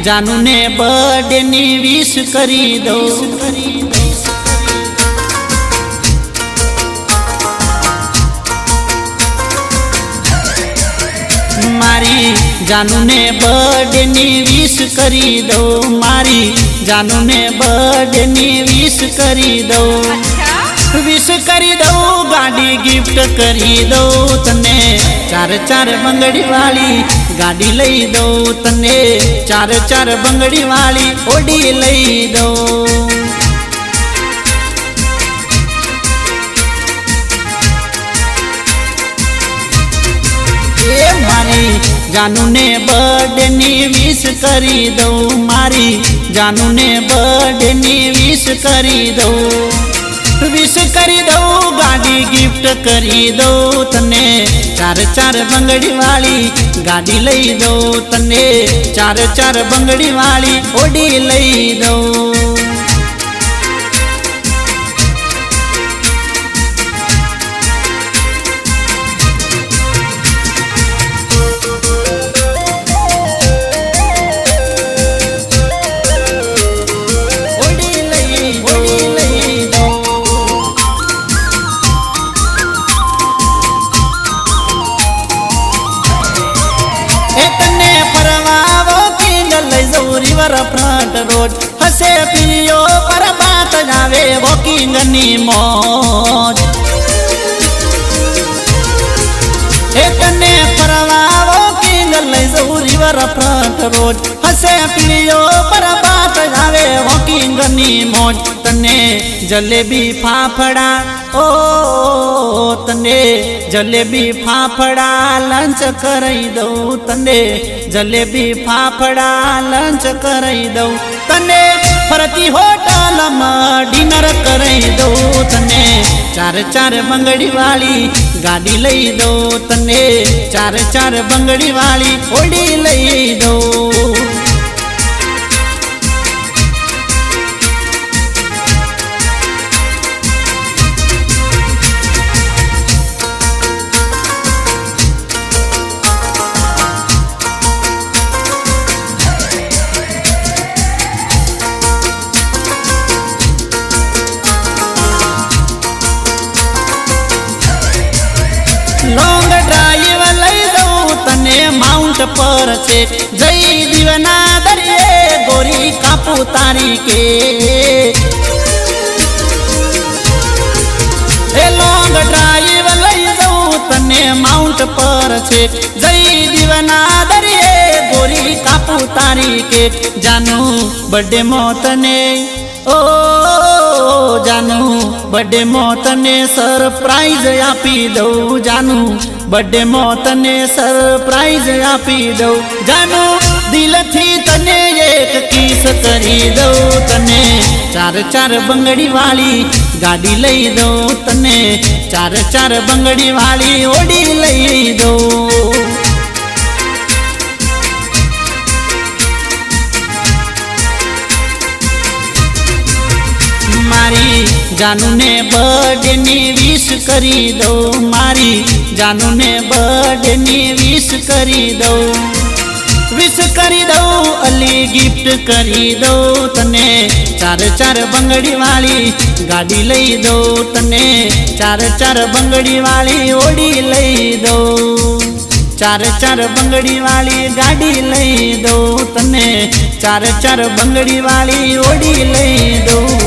जानू ने बर्थडे नी विश करी दो। मारी जानू ने बर्थडे नी विश करी दो। मारी जानू ने बर्थडे नी विश करी दो। विश करी दो गाड़ी गिफ्ट करी दो तने। चार चार बंगड़ी वाली गाड़ी लई दो तने। चार चार बंगड़ी वाली ओडी लई दो। मारी जानू ने बर्थडे नी विश करी दो। मारी जानू ने बर्थडे नी विश करी दो। विश करी दो गाड़ी गिफ्ट करी दो तने। चार चार बंगड़ी वाली गाड़ी लई दो तने। चार चार बंगड़ी वाली ओडी लई दो। रिवर फ्रंट रोड हसे पियो पर बात जावे वॉकिंग नी मौज। इतने परवा वॉकिंग ले जाऊ रिवर फ्रंट रोड हसे पियो पर बात जावे वॉकिंग नी मौज। तने जलेबी फाफड़ा ओ तने जलेबी फाफड़ा लंच करई दो तने। जलेबी फाफड़ा लंच करई दो तने। फरती होटल में डिनर करई दो तने। चार चार बंगड़ी वाली गाड़ी लई दो तने। चार चार बंगड़ी वाली ओडी लई दो। लॉन्ग ड्राइव लई दो तने माउंट पर से। जय दीवना दरिए गोरी कापू तारी के। लॉन्ग ड्राइव लई दो तने माउंट पर से। जय दीवना दरिए गोरी कापू तारी के। जानू बर्थडे मोतने ओ जानू बर्थडे मोतने सरप्राइज आपी दो। जानू बर्थडे मोतने सरप्राइज आपी दो। जानू दिल थी तने एक किस करी दो तने। चार चार बंगड़ी वाली गाड़ी लई दो तने। चार चार बंगड़ी वाली ओडी लई दो। मारी जानू ने बर्थडे नी विश करी दो। मारी जानू ने बर्थडे नी विश करी दो। विश करी दो अली गिफ्ट करी दो तने। चार चार बंगड़ी वाली गाड़ी लई दो तने। चार चार बंगड़ी वाली ओडी लई दो। चार चार बंगड़ी वाली गाड़ी लई दो तने। चार चार बंगड़ी वाली ओडी लई दो।